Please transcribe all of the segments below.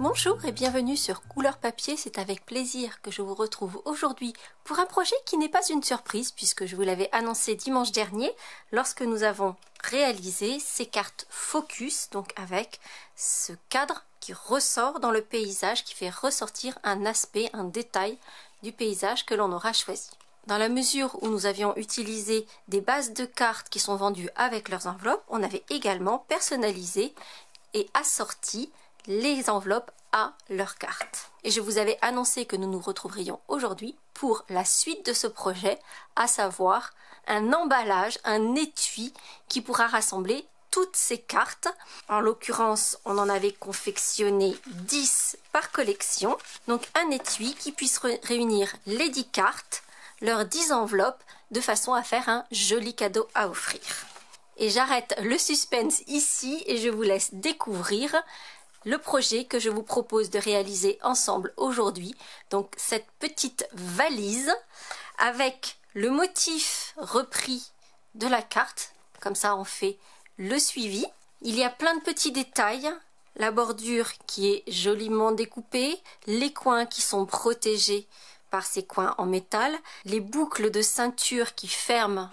Bonjour et bienvenue sur Couleur Papier, c'est avec plaisir que je vous retrouve aujourd'hui pour un projet qui n'est pas une surprise puisque je vous l'avais annoncé dimanche dernier lorsque nous avons réalisé ces cartes focus, donc avec ce cadre qui ressort dans le paysage, qui fait ressortir un aspect, un détail du paysage que l'on aura choisi. Dans la mesure où nous avions utilisé des bases de cartes qui sont vendues avec leurs enveloppes, on avait également personnalisé et assorti les enveloppes à leurs cartes. Et je vous avais annoncé que nous nous retrouverions aujourd'hui pour la suite de ce projet, à savoir un emballage, un étui qui pourra rassembler toutes ces cartes. En l'occurrence, on en avait confectionné 10 par collection. Donc un étui qui puisse réunir les 10 cartes, leurs 10 enveloppes, de façon à faire un joli cadeau à offrir. Et j'arrête le suspense ici et je vous laisse découvrir le projet que je vous propose de réaliser ensemble aujourd'hui. Donc cette petite valise avec le motif repris de la carte. Comme ça on fait le suivi. Il y a plein de petits détails. La bordure qui est joliment découpée. Les coins qui sont protégés par ces coins en métal. Les boucles de ceinture qui ferment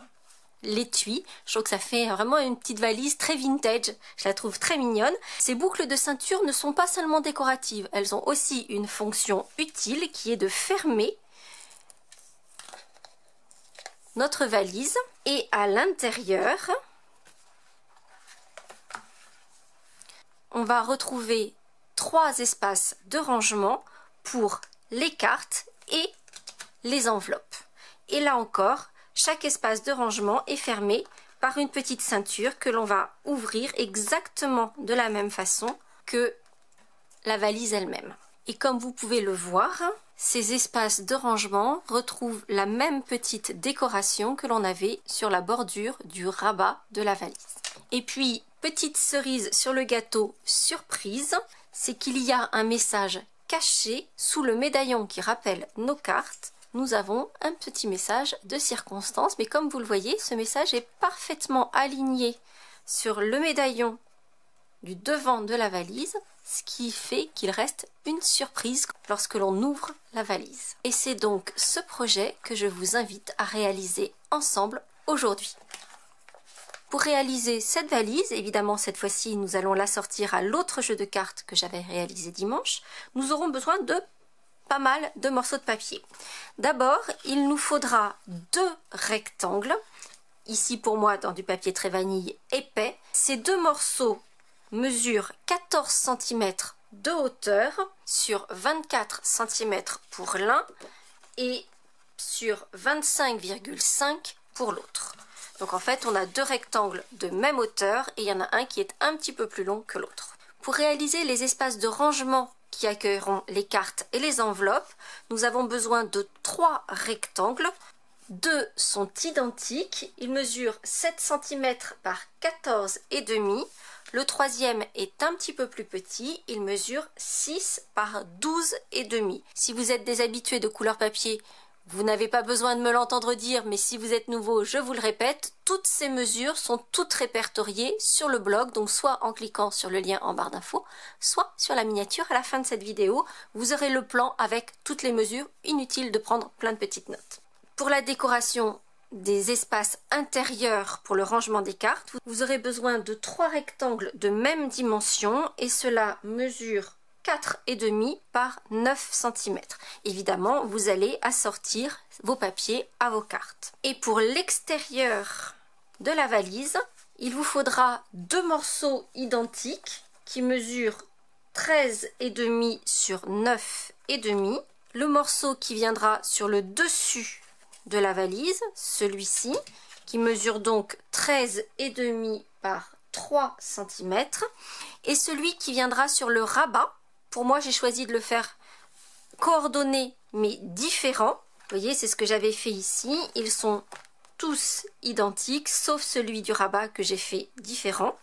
l'étui. Je trouve que ça fait vraiment une petite valise très vintage, je la trouve très mignonne. Ces boucles de ceinture ne sont pas seulement décoratives, elles ont aussi une fonction utile qui est de fermer notre valise. Et à l'intérieur, on va retrouver 3 espaces de rangement pour les cartes et les enveloppes. Et là encore, chaque espace de rangement est fermé par une petite ceinture que l'on va ouvrir exactement de la même façon que la valise elle-même. Et comme vous pouvez le voir, ces espaces de rangement retrouvent la même petite décoration que l'on avait sur la bordure du rabat de la valise. Et puis, petite cerise sur le gâteau surprise, c'est qu'il y a un message caché sous le médaillon qui rappelle nos cartes. Nous avons un petit message de circonstance, mais comme vous le voyez, ce message est parfaitement aligné sur le médaillon du devant de la valise, ce qui fait qu'il reste une surprise lorsque l'on ouvre la valise. Et c'est donc ce projet que je vous invite à réaliser ensemble aujourd'hui. Pour réaliser cette valise, évidemment cette fois-ci nous allons la sortir à l'autre jeu de cartes que j'avais réalisé dimanche, nous aurons besoin de pas mal de morceaux de papier. D'abord, il nous faudra 2 rectangles, ici pour moi dans du papier très vanille épais. Ces 2 morceaux mesurent 14 cm de hauteur sur 24 cm pour l'un et sur 25,5 pour l'autre. Donc en fait, on a 2 rectangles de même hauteur et il y en a un qui est un petit peu plus long que l'autre. Pour réaliser les espaces de rangement qui accueilleront les cartes et les enveloppes, nous avons besoin de 3 rectangles. 2 sont identiques, ils mesurent 7 cm par 14,5. Le troisième est un petit peu plus petit, il mesure 6 par 12,5. Si vous êtes des habitués de Couleur Papier, vous n'avez pas besoin de me l'entendre dire, mais si vous êtes nouveau, je vous le répète, toutes ces mesures sont toutes répertoriées sur le blog, donc soit en cliquant sur le lien en barre d'infos, soit sur la miniature à la fin de cette vidéo. Vous aurez le plan avec toutes les mesures, inutile de prendre plein de petites notes. Pour la décoration des espaces intérieurs pour le rangement des cartes, vous aurez besoin de 3 rectangles de même dimension et cela mesure 4,5 par 9 cm. Évidemment, vous allez assortir vos papiers à vos cartes. Et pour l'extérieur de la valise, il vous faudra 2 morceaux identiques qui mesurent 13,5 sur 9,5. Le morceau qui viendra sur le dessus de la valise, celui-ci, qui mesure donc 13,5 par 3 cm. Et celui qui viendra sur le rabat. Pour moi, j'ai choisi de le faire coordonné mais différent. Vous voyez, c'est ce que j'avais fait ici. Ils sont tous identiques, sauf celui du rabat que j'ai fait différent,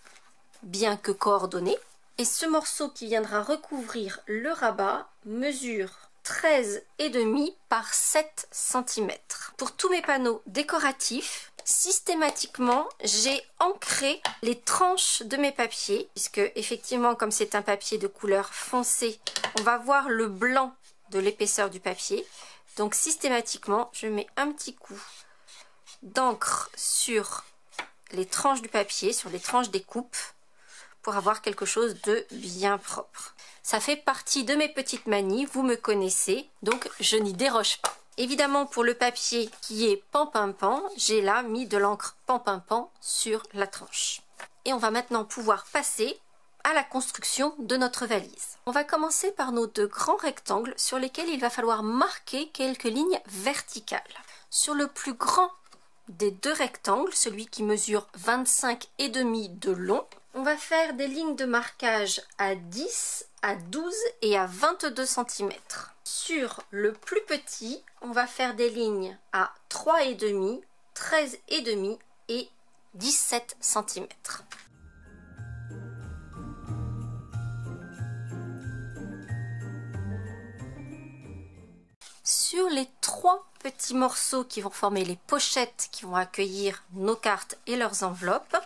bien que coordonné. Et ce morceau qui viendra recouvrir le rabat mesure 13,5 par 7 cm. Pour tous mes panneaux décoratifs, Systématiquement, j'ai ancré les tranches de mes papiers, puisque effectivement, comme c'est un papier de couleur foncée, on va voir le blanc de l'épaisseur du papier. Donc systématiquement, je mets un petit coup d'encre sur les tranches du papier, sur les tranches des coupes, pour avoir quelque chose de bien propre. Ça fait partie de mes petites manies, vous me connaissez, donc je n'y déroge pas. Évidemment, pour le papier qui est pan-pin-pan, j'ai là mis de l'encre pan-pin-pan sur la tranche. Et on va maintenant pouvoir passer à la construction de notre valise. On va commencer par nos deux grands rectangles sur lesquels il va falloir marquer quelques lignes verticales. Sur le plus grand des deux rectangles, celui qui mesure 25,5 de long, on va faire des lignes de marquage à 10, à 12 et à 22 cm. Sur le plus petit, on va faire des lignes à 3,5, 13,5 et 17 cm. Sur les trois petits morceaux qui vont former les pochettes qui vont accueillir nos cartes et leurs enveloppes,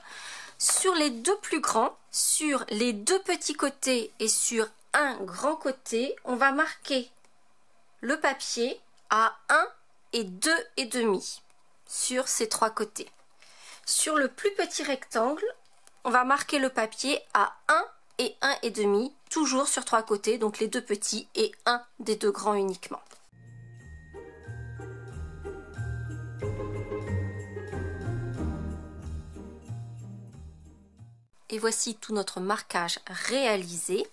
sur les deux plus grands, sur les deux petits côtés et sur un grand côté, on va marquer le papier à 1 et 2,5 sur ces trois côtés. Sur le plus petit rectangle, on va marquer le papier à 1 et 1,5, toujours sur trois côtés, donc les deux petits et un des deux grands uniquement. Et voici tout notre marquage réalisé.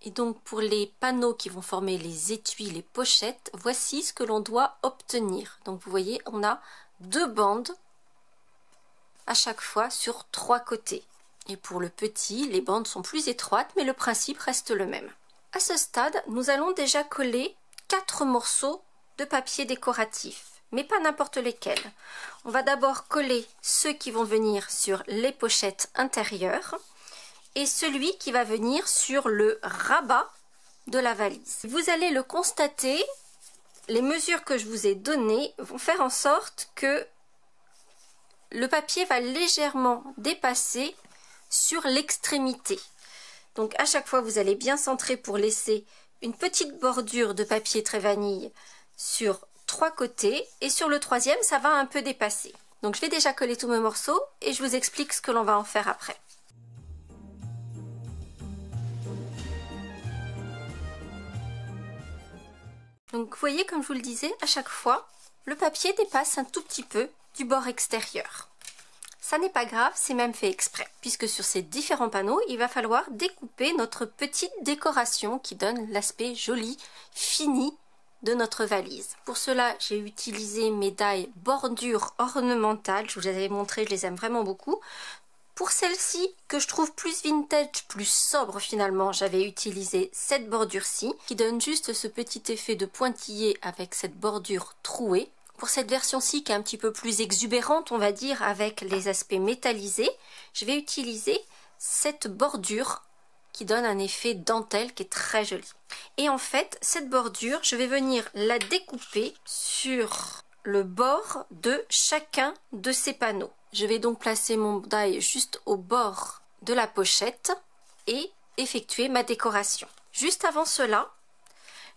Et donc pour les panneaux qui vont former les étuis, les pochettes, voici ce que l'on doit obtenir. Donc vous voyez, on a deux bandes à chaque fois sur trois côtés. Et pour le petit, les bandes sont plus étroites, mais le principe reste le même. À ce stade, nous allons déjà coller 4 morceaux de papier décoratif, mais pas n'importe lesquels. On va d'abord coller ceux qui vont venir sur les pochettes intérieures et celui qui va venir sur le rabat de la valise. Vous allez le constater, les mesures que je vous ai données vont faire en sorte que le papier va légèrement dépasser sur l'extrémité. Donc à chaque fois, vous allez bien centrer pour laisser une petite bordure de papier très vanille sur trois côtés, et sur le troisième, ça va un peu dépasser. Donc je vais déjà coller tous mes morceaux et je vous explique ce que l'on va en faire après. Donc vous voyez, comme je vous le disais, à chaque fois, le papier dépasse un tout petit peu du bord extérieur. Ça n'est pas grave, c'est même fait exprès, puisque sur ces différents panneaux, il va falloir découper notre petite décoration qui donne l'aspect joli, fini de notre valise. Pour cela, j'ai utilisé mes die bordure ornementale, je vous les avais montré, je les aime vraiment beaucoup. Pour celle-ci, que je trouve plus vintage, plus sobre finalement, j'avais utilisé cette bordure-ci, qui donne juste ce petit effet de pointillé avec cette bordure trouée. Pour cette version-ci, qui est un petit peu plus exubérante, on va dire, avec les aspects métallisés, je vais utiliser cette bordure qui donne un effet dentelle qui est très joli. Et en fait, cette bordure, je vais venir la découper sur le bord de chacun de ces panneaux. Je vais donc placer mon die juste au bord de la pochette et effectuer ma décoration. Juste avant cela,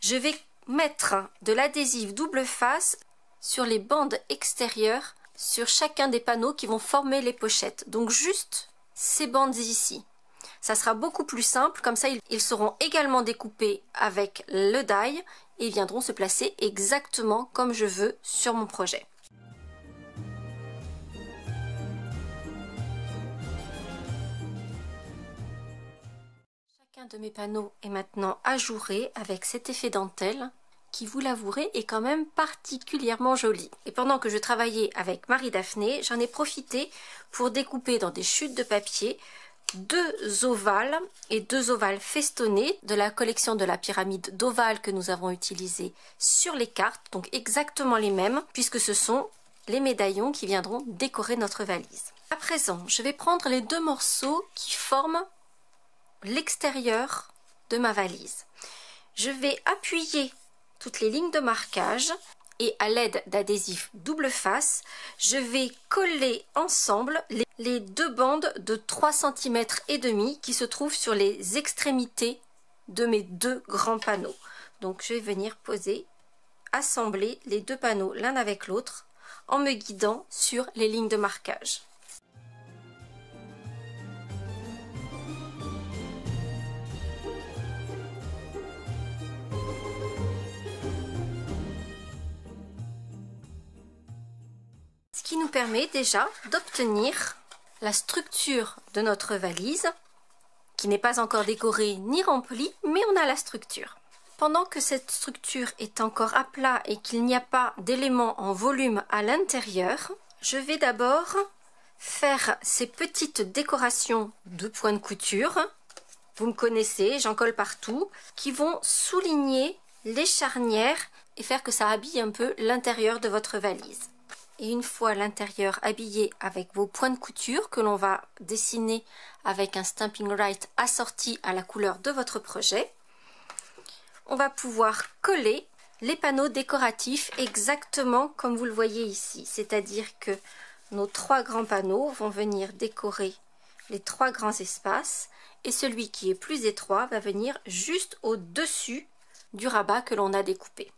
je vais mettre de l'adhésif double face sur les bandes extérieures sur chacun des panneaux qui vont former les pochettes. Donc juste ces bandes ici. Ça sera beaucoup plus simple, comme ça ils seront également découpés avec le die et viendront se placer exactement comme je veux sur mon projet. Chacun de mes panneaux est maintenant ajouré avec cet effet dentelle qui, vous l'avouerez, est quand même particulièrement joli. Et pendant que je travaillais avec Marie-Daphné, j'en ai profité pour découper dans des chutes de papier deux ovales et deux ovales festonnés de la collection de la pyramide d'ovales que nous avons utilisé sur les cartes, donc exactement les mêmes puisque ce sont les médaillons qui viendront décorer notre valise. À présent, je vais prendre les deux morceaux qui forment l'extérieur de ma valise. Je vais appuyer toutes les lignes de marquage et à l'aide d'adhésif double face, je vais coller ensemble les deux bandes de 3,5 cm qui se trouvent sur les extrémités de mes deux grands panneaux. Donc je vais venir poser, assembler les deux panneaux l'un avec l'autre en me guidant sur les lignes de marquage. Ce qui nous permet déjà d'obtenir la structure de notre valise, qui n'est pas encore décorée ni remplie, mais on a la structure. Pendant que cette structure est encore à plat et qu'il n'y a pas d'éléments en volume à l'intérieur, je vais d'abord faire ces petites décorations de points de couture. Vous me connaissez, j'en colle partout, qui vont souligner les charnières et faire que ça habille un peu l'intérieur de votre valise. Et une fois l'intérieur habillé avec vos points de couture que l'on va dessiner avec un Stampin' Right assorti à la couleur de votre projet, on va pouvoir coller les panneaux décoratifs exactement comme vous le voyez ici. C'est-à-dire que nos trois grands panneaux vont venir décorer les trois grands espaces et celui qui est plus étroit va venir juste au-dessus du rabat que l'on a découpé.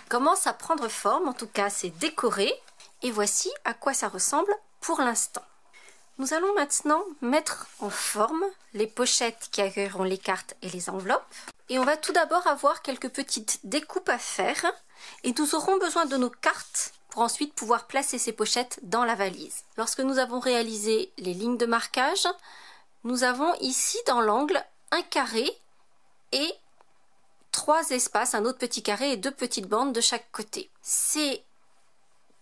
Commence à prendre forme, en tout cas c'est décoré, et voici à quoi ça ressemble pour l'instant. Nous allons maintenant mettre en forme les pochettes qui accueilleront les cartes et les enveloppes, et on va tout d'abord avoir quelques petites découpes à faire, et nous aurons besoin de nos cartes pour ensuite pouvoir placer ces pochettes dans la valise. Lorsque nous avons réalisé les lignes de marquage, nous avons ici dans l'angle un carré et trois espaces, un autre petit carré et deux petites bandes de chaque côté. Ces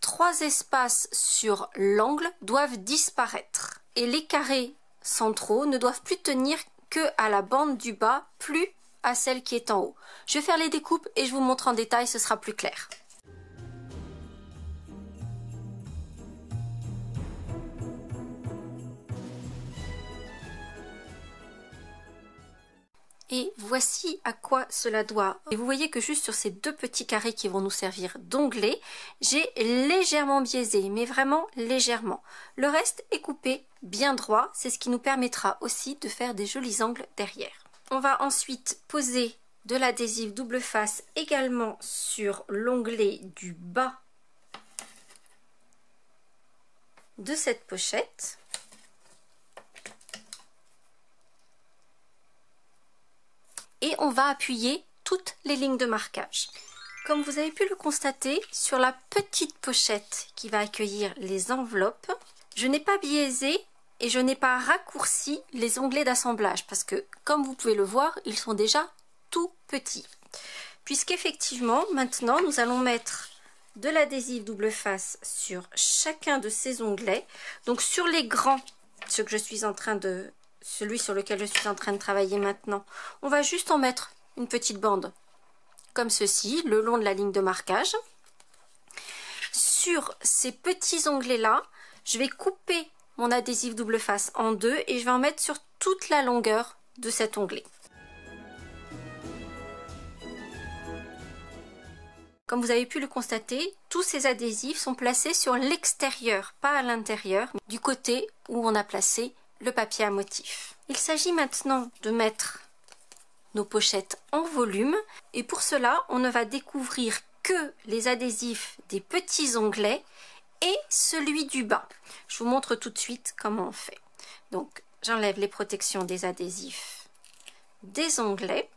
trois espaces sur l'angle doivent disparaître et les carrés centraux ne doivent plus tenir que à la bande du bas, plus à celle qui est en haut. Je vais faire les découpes et je vous montre en détail, ce sera plus clair. Et voici à quoi cela doit. Et vous voyez que juste sur ces deux petits carrés qui vont nous servir d'onglets, j'ai légèrement biaisé, mais vraiment légèrement. Le reste est coupé bien droit, c'est ce qui nous permettra aussi de faire des jolis angles derrière. On va ensuite poser de l'adhésif double face également sur l'onglet du bas de cette pochette. Et on va appuyer toutes les lignes de marquage. Comme vous avez pu le constater, sur la petite pochette qui va accueillir les enveloppes, je n'ai pas biaisé et je n'ai pas raccourci les onglets d'assemblage parce que, comme vous pouvez le voir, ils sont déjà tout petits. Puisqu'effectivement, maintenant, nous allons mettre de l'adhésif double face sur chacun de ces onglets. Donc sur les grands, celui sur lequel je suis en train de travailler maintenant, on va juste en mettre une petite bande comme ceci, le long de la ligne de marquage. Sur ces petits onglets là, je vais couper mon adhésif double face en deux et je vais en mettre sur toute la longueur de cet onglet. Comme vous avez pu le constater, tous ces adhésifs sont placés sur l'extérieur, pas à l'intérieur, du côté où on a placé le papier à motif. Il s'agit maintenant de mettre nos pochettes en volume et pour cela on ne va découvrir que les adhésifs des petits onglets et celui du bas. Je vous montre tout de suite comment on fait. Donc j'enlève les protections des adhésifs des onglets,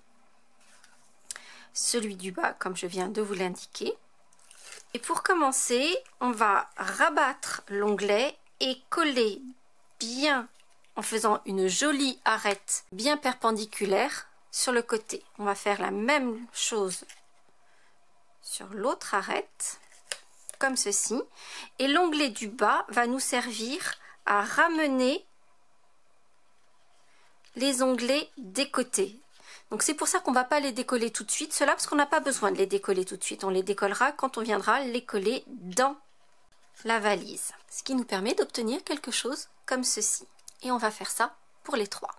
celui du bas comme je viens de vous l'indiquer. Et pour commencer, on va rabattre l'onglet et coller bien en faisant une jolie arête bien perpendiculaire sur le côté. On va faire la même chose sur l'autre arête, comme ceci. Et l'onglet du bas va nous servir à ramener les onglets des côtés. Donc c'est pour ça qu'on ne va pas les décoller tout de suite, cela parce qu'on n'a pas besoin de les décoller tout de suite. On les décollera quand on viendra les coller dans la valise. Ce qui nous permet d'obtenir quelque chose comme ceci. Et on va faire ça pour les trois.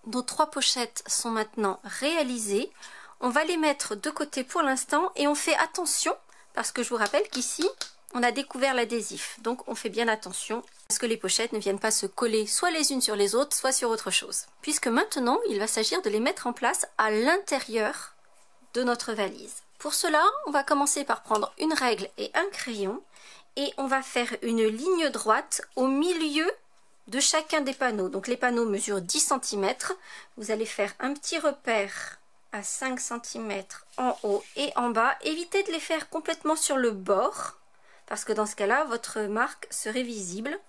Nos trois pochettes sont maintenant réalisées. On va les mettre de côté pour l'instant et on fait attention parce que je vous rappelle qu'ici, on a découvert l'adhésif. Donc on fait bien attention à ce que les pochettes ne viennent pas se coller soit les unes sur les autres, soit sur autre chose. Puisque maintenant, il va s'agir de les mettre en place à l'intérieur de notre valise. Pour cela, on va commencer par prendre une règle et un crayon et on va faire une ligne droite au milieu de chacun des panneaux. Donc les panneaux mesurent 10 cm. Vous allez faire un petit repère à 5 cm en haut et en bas. Évitez de les faire complètement sur le bord parce que dans ce cas-là, votre marque serait visible.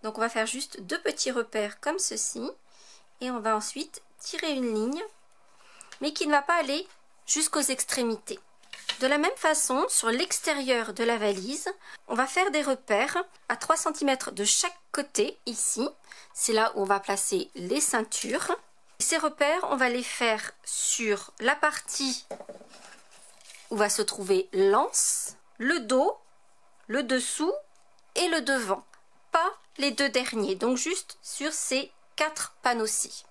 Donc on va faire juste deux petits repères comme ceci et on va ensuite tirer une ligne mais qui ne va pas aller jusqu'aux extrémités. De la même façon, sur l'extérieur de la valise, on va faire des repères à 3 cm de chaque côté, ici. C'est là où on va placer les ceintures. Ces repères, on va les faire sur la partie où va se trouver l'anse, le dos, le dessous et le devant. Pas les deux derniers, donc juste sur ces 4 panneaux-ci.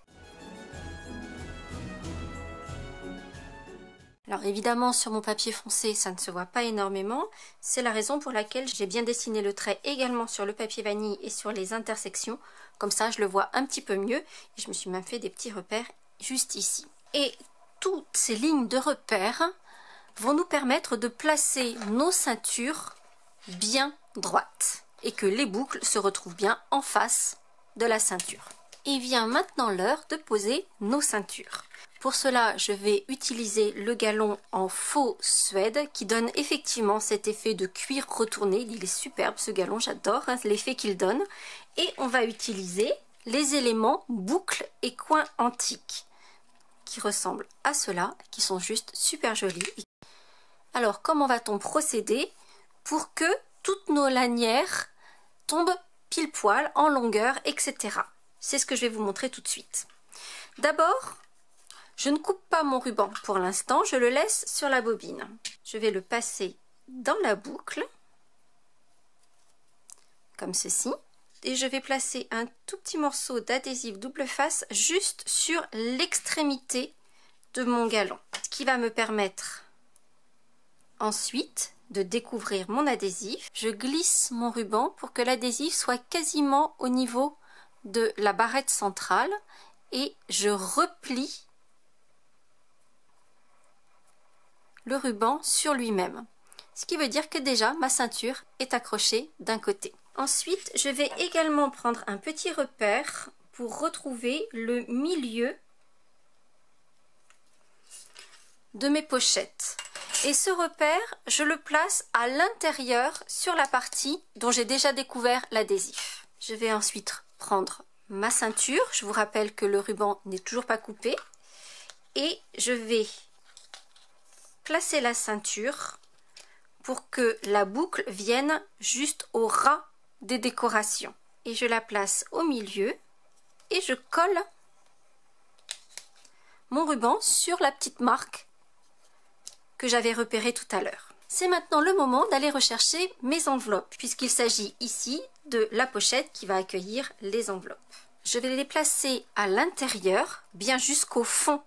Alors évidemment sur mon papier foncé ça ne se voit pas énormément, c'est la raison pour laquelle j'ai bien dessiné le trait également sur le papier vanille et sur les intersections, comme ça je le vois un petit peu mieux et je me suis même fait des petits repères juste ici. Et toutes ces lignes de repères vont nous permettre de placer nos ceintures bien droites et que les boucles se retrouvent bien en face de la ceinture. Et vient maintenant l'heure de poser nos ceintures. Pour cela, je vais utiliser le galon en faux suède qui donne effectivement cet effet de cuir retourné. Il est superbe ce galon, j'adore l'effet qu'il donne. Et on va utiliser les éléments boucles et coins antiques qui ressemblent à cela, qui sont juste super jolis. Alors comment va-t-on procéder pour que toutes nos lanières tombent pile poil en longueur, etc. C'est ce que je vais vous montrer tout de suite. D'abord, je ne coupe pas mon ruban pour l'instant, je le laisse sur la bobine. Je vais le passer dans la boucle, comme ceci. Et je vais placer un tout petit morceau d'adhésif double face juste sur l'extrémité de mon galon. Ce qui va me permettre ensuite de découvrir mon adhésif. Je glisse mon ruban pour que l'adhésif soit quasiment au niveau de la barrette centrale et je replie le ruban sur lui-même. Ce qui veut dire que déjà ma ceinture est accrochée d'un côté. Ensuite, je vais également prendre un petit repère pour retrouver le milieu de mes pochettes. Et ce repère, je le place à l'intérieur sur la partie dont j'ai déjà découvert l'adhésif. Je vais ensuite prendre ma ceinture. Je vous rappelle que le ruban n'est toujours pas coupé. Et je vais placer la ceinture pour que la boucle vienne juste au ras des décorations. Et je la place au milieu et je colle mon ruban sur la petite marque que j'avais repérée tout à l'heure. C'est maintenant le moment d'aller rechercher mes enveloppes puisqu'il s'agit ici de la pochette qui va accueillir les enveloppes. Je vais les placer à l'intérieur, bien jusqu'au fond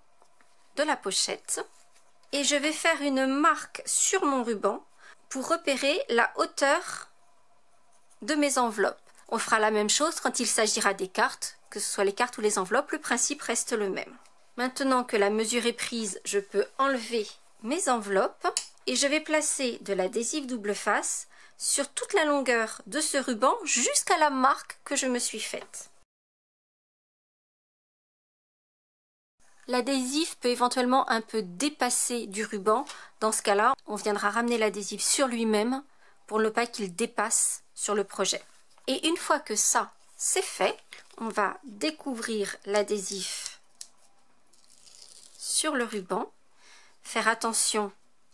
de la pochette. Et je vais faire une marque sur mon ruban pour repérer la hauteur de mes enveloppes. On fera la même chose quand il s'agira des cartes, que ce soit les cartes ou les enveloppes, le principe reste le même. Maintenant que la mesure est prise, je peux enlever mes enveloppes et je vais placer de l'adhésif double face sur toute la longueur de ce ruban jusqu'à la marque que je me suis faite. L'adhésif peut éventuellement un peu dépasser du ruban. Dans ce cas-là, on viendra ramener l'adhésif sur lui-même pour ne pas qu'il dépasse sur le projet. Et une fois que ça, c'est fait, on va découvrir l'adhésif sur le ruban. Faire attention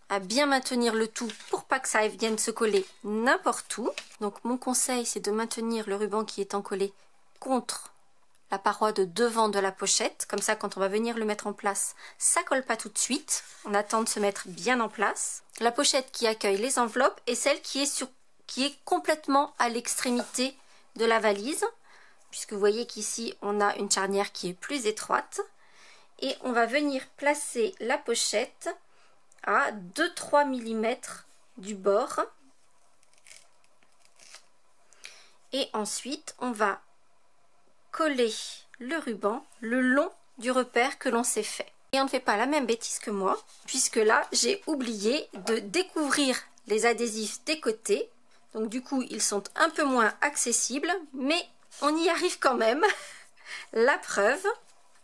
à bien maintenir le tout pour pas que ça vienne se coller n'importe où. Donc mon conseil, c'est de maintenir le ruban qui est encollé contre la paroi de devant de la pochette. Comme ça, quand on va venir le mettre en place, ça colle pas tout de suite. On attend de se mettre bien en place. La pochette qui accueille les enveloppes est celle qui est complètement à l'extrémité de la valise, puisque vous voyez qu'ici, on a une charnière qui est plus étroite. Et on va venir placer la pochette à 2-3 mm du bord. Et ensuite, on va coller le ruban le long du repère que l'on s'est fait. Et on ne fait pas la même bêtise que moi, puisque là, j'ai oublié de découvrir les adhésifs des côtés. Donc du coup, ils sont un peu moins accessibles, mais on y arrive quand même. La preuve.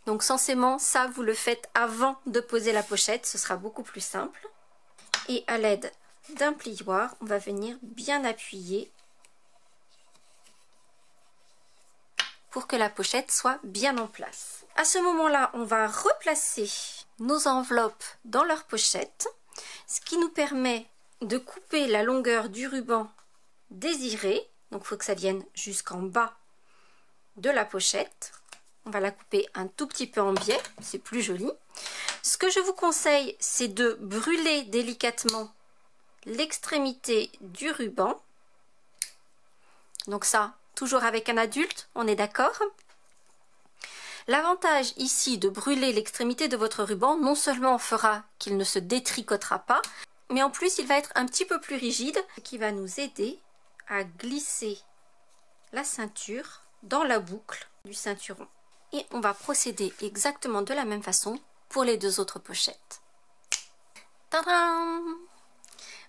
Donc censément, ça, vous le faites avant de poser la pochette, ce sera beaucoup plus simple. Et à l'aide d'un plioir, on va venir bien appuyer pour que la pochette soit bien en place. À ce moment-là, on va replacer nos enveloppes dans leur pochette, ce qui nous permet de couper la longueur du ruban désiré. Donc il faut que ça vienne jusqu'en bas de la pochette. On va la couper un tout petit peu en biais, c'est plus joli. Ce que je vous conseille, c'est de brûler délicatement l'extrémité du ruban. Donc ça, toujours avec un adulte, on est d'accord? L'avantage ici de brûler l'extrémité de votre ruban, non seulement fera qu'il ne se détricotera pas, mais en plus il va être un petit peu plus rigide, ce qui va nous aider à glisser la ceinture dans la boucle du ceinturon. Et on va procéder exactement de la même façon pour les deux autres pochettes. Tadam!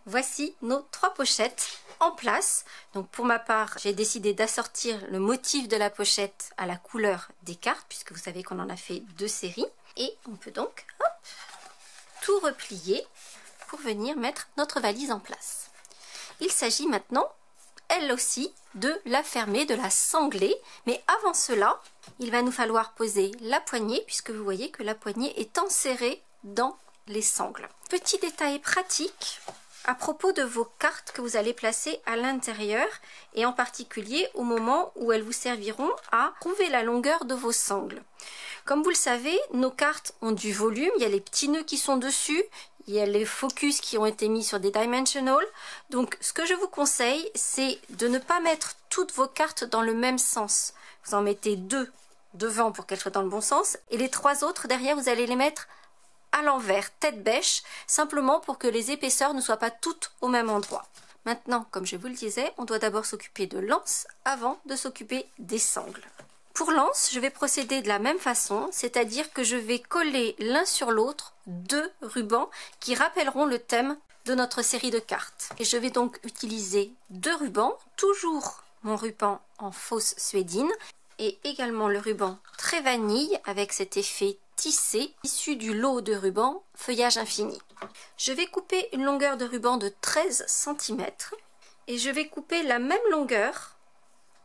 Voici nos 3 pochettes en place. Donc pour ma part, j'ai décidé d'assortir le motif de la pochette à la couleur des cartes, puisque vous savez qu'on en a fait 2 séries. Et on peut donc tout replier pour venir mettre notre valise en place. Il s'agit maintenant, elle aussi, de la fermer, de la sangler. Mais avant cela, il va nous falloir poser la poignée, puisque vous voyez que la poignée est enserrée dans les sangles. Petit détail pratique à propos de vos cartes que vous allez placer à l'intérieur, et en particulier au moment où elles vous serviront à trouver la longueur de vos sangles. Comme vous le savez, nos cartes ont du volume, il y a les petits nœuds qui sont dessus, il y a les focus qui ont été mis sur des dimensionals. Donc ce que je vous conseille, c'est de ne pas mettre toutes vos cartes dans le même sens. Vous en mettez 2 devant pour qu'elles soient dans le bon sens, et les 3 autres derrière, vous allez les mettre à l'envers, tête bêche, simplement pour que les épaisseurs ne soient pas toutes au même endroit. Maintenant, comme je vous le disais, on doit d'abord s'occuper de l'anse avant de s'occuper des sangles. Pour l'anse, je vais procéder de la même façon, c'est-à-dire que je vais coller l'un sur l'autre 2 rubans qui rappelleront le thème de notre série de cartes. Et je vais donc utiliser 2 rubans, toujours mon ruban en fausse suédine, et également le ruban très vanille avec cet effet tissé issu du lot de ruban feuillage infini. Je vais couper une longueur de ruban de 13 cm et je vais couper la même longueur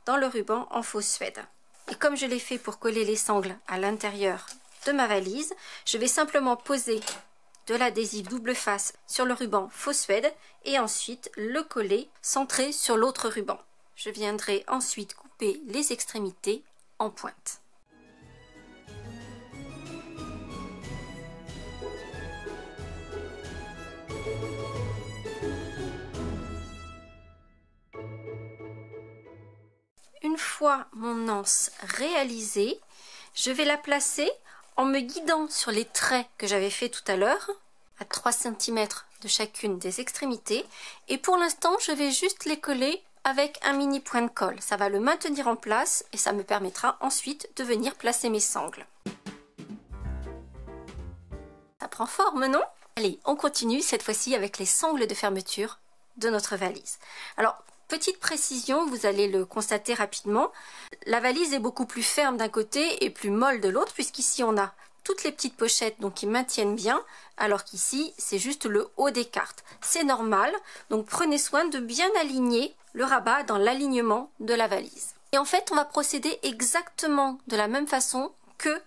dans le ruban en fausse suède. Et comme je l'ai fait pour coller les sangles à l'intérieur de ma valise, je vais simplement poser de l'adhésif double face sur le ruban fausse suède et ensuite le coller centré sur l'autre ruban. Je viendrai ensuite couper les extrémités en pointe. Une fois mon anse réalisée, je vais la placer en me guidant sur les traits que j'avais fait tout à l'heure, à 3 cm de chacune des extrémités. Et pour l'instant, je vais juste les coller avec un mini point de colle. Ça va le maintenir en place et ça me permettra ensuite de venir placer mes sangles. Ça prend forme, non? Allez, on continue cette fois-ci avec les sangles de fermeture de notre valise. Alors, petite précision, vous allez le constater rapidement, la valise est beaucoup plus ferme d'un côté et plus molle de l'autre, puisqu'ici on a toutes les petites pochettes donc qui maintiennent bien, alors qu'ici c'est juste le haut des cartes. C'est normal, donc prenez soin de bien aligner le rabat dans l'alignement de la valise. Et en fait, on va procéder exactement de la même façon que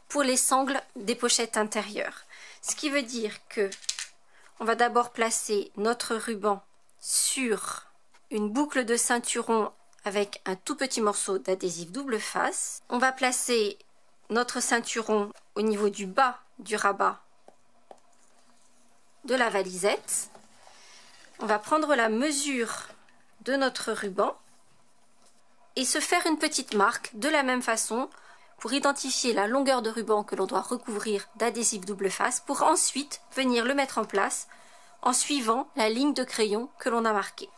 pour les sangles des pochettes intérieures. Ce qui veut dire que on va d'abord placer notre ruban sur une boucle de ceinturon avec un tout petit morceau d'adhésif double face. On va placer notre ceinturon au niveau du bas du rabat de la valisette. On va prendre la mesure de notre ruban et se faire une petite marque de la même façon pour identifier la longueur de ruban que l'on doit recouvrir d'adhésif double face pour ensuite venir le mettre en place en suivant la ligne de crayon que l'on a marquée.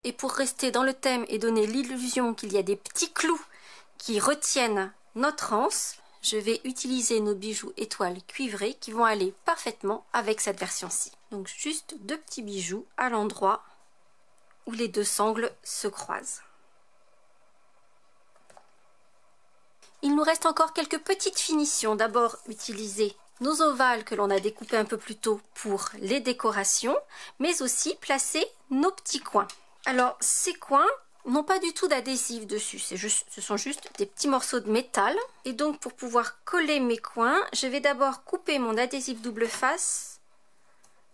Et pour rester dans le thème et donner l'illusion qu'il y a des petits clous qui retiennent notre anse, je vais utiliser nos bijoux étoiles cuivrés qui vont aller parfaitement avec cette version-ci. Donc juste 2 petits bijoux à l'endroit où les 2 sangles se croisent. Il nous reste encore quelques petites finitions. D'abord utiliser nos ovales que l'on a découpés un peu plus tôt pour les décorations, mais aussi placer nos petits coins. Alors ces coins n'ont pas du tout d'adhésif dessus, ce sont juste des petits morceaux de métal. Et donc pour pouvoir coller mes coins, je vais d'abord couper mon adhésif double face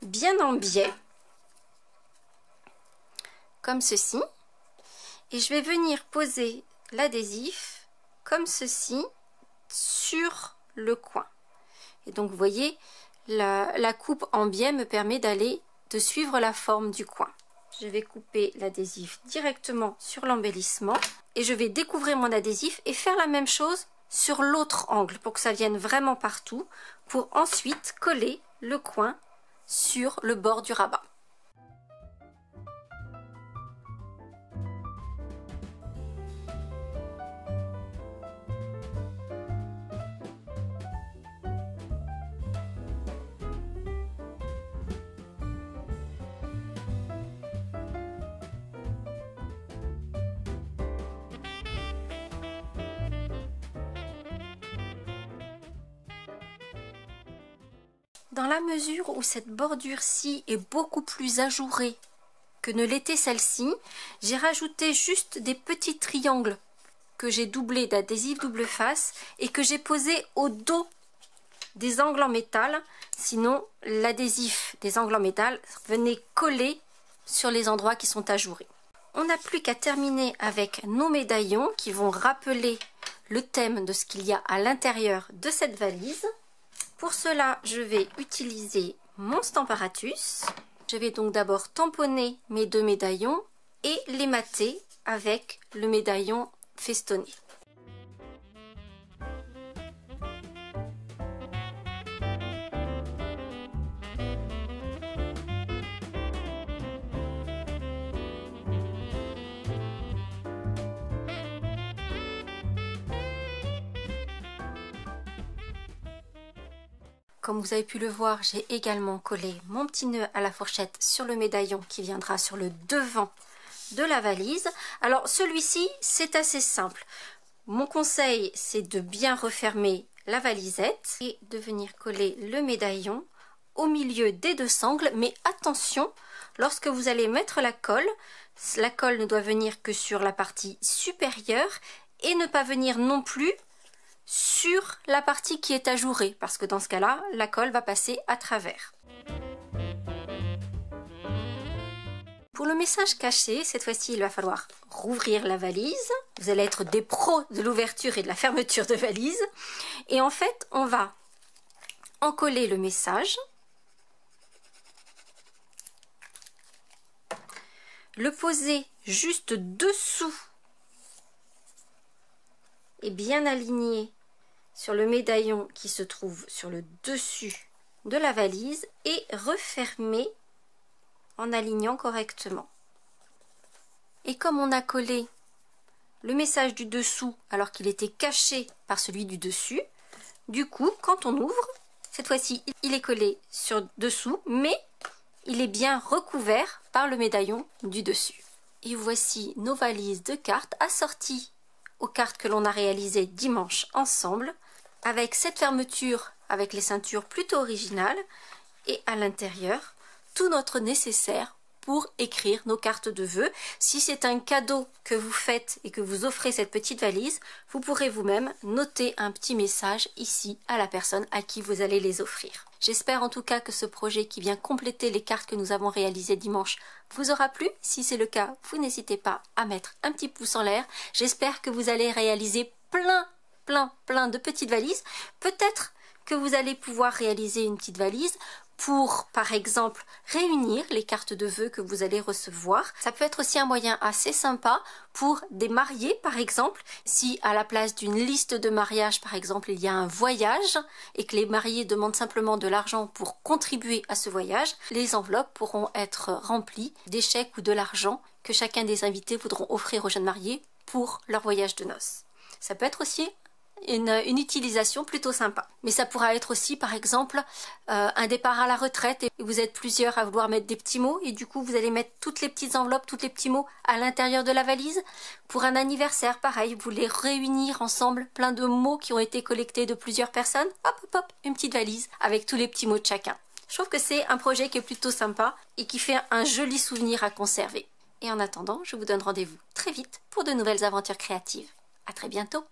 bien en biais, comme ceci. Et je vais venir poser l'adhésif comme ceci sur le coin. Et donc vous voyez, la coupe en biais me permet de suivre la forme du coin. Je vais couper l'adhésif directement sur l'embellissement et je vais découvrir mon adhésif et faire la même chose sur l'autre angle pour que ça vienne vraiment partout, pour ensuite coller le coin sur le bord du rabat. Dans la mesure où cette bordure-ci est beaucoup plus ajourée que ne l'était celle-ci, j'ai rajouté juste des petits triangles que j'ai doublés d'adhésif double face et que j'ai posé au dos des angles en métal. Sinon, l'adhésif des angles en métal venait coller sur les endroits qui sont ajourés. On n'a plus qu'à terminer avec nos médaillons qui vont rappeler le thème de ce qu'il y a à l'intérieur de cette valise. Pour cela, je vais utiliser mon Stamparatus. Je vais donc d'abord tamponner mes 2 médaillons et les mater avec le médaillon festonné. Comme vous avez pu le voir, j'ai également collé mon petit nœud à la fourchette sur le médaillon qui viendra sur le devant de la valise. Alors celui-ci, c'est assez simple. Mon conseil, c'est de bien refermer la valisette et de venir coller le médaillon au milieu des 2 sangles. Mais attention, lorsque vous allez mettre la colle ne doit venir que sur la partie supérieure et ne pas venir non plus sur la partie qui est ajourée, parce que dans ce cas-là, la colle va passer à travers. Pour le message caché, cette fois-ci, il va falloir rouvrir la valise. Vous allez être des pros de l'ouverture et de la fermeture de valise. Et en fait, on va encoller le message, le poser juste dessous et bien aligné sur le médaillon qui se trouve sur le dessus de la valise et refermer en alignant correctement. Et comme on a collé le message du dessous alors qu'il était caché par celui du dessus, du coup, quand on ouvre, cette fois-ci, il est collé sur dessous, mais il est bien recouvert par le médaillon du dessus. Et voici nos valises de cartes assorties aux cartes que l'on a réalisées dimanche ensemble, avec cette fermeture avec les ceintures plutôt originales, et à l'intérieur, tout notre nécessaire pour écrire nos cartes de vœux. Si c'est un cadeau que vous faites et que vous offrez cette petite valise, vous pourrez vous-même noter un petit message ici à la personne à qui vous allez les offrir. J'espère en tout cas que ce projet qui vient compléter les cartes que nous avons réalisées dimanche vous aura plu. Si c'est le cas, vous n'hésitez pas à mettre un petit pouce en l'air. J'espère que vous allez réaliser plein de petites valises. Peut-être que vous allez pouvoir réaliser une petite valise pour, par exemple, réunir les cartes de vœux que vous allez recevoir. Ça peut être aussi un moyen assez sympa pour des mariés, par exemple. Si à la place d'une liste de mariage, par exemple, il y a un voyage et que les mariés demandent simplement de l'argent pour contribuer à ce voyage, les enveloppes pourront être remplies des chèques ou de l'argent que chacun des invités voudront offrir aux jeunes mariés pour leur voyage de noces. Ça peut être aussi une utilisation plutôt sympa. Mais ça pourra être aussi, par exemple, un départ à la retraite et vous êtes plusieurs à vouloir mettre des petits mots et du coup vous allez mettre toutes les petites enveloppes, tous les petits mots à l'intérieur de la valise. Pour un anniversaire, pareil, vous voulez réunir ensemble plein de mots qui ont été collectés de plusieurs personnes. Hop, une petite valise avec tous les petits mots de chacun. Je trouve que c'est un projet qui est plutôt sympa et qui fait un joli souvenir à conserver. Et en attendant, je vous donne rendez-vous très vite pour de nouvelles aventures créatives. À très bientôt!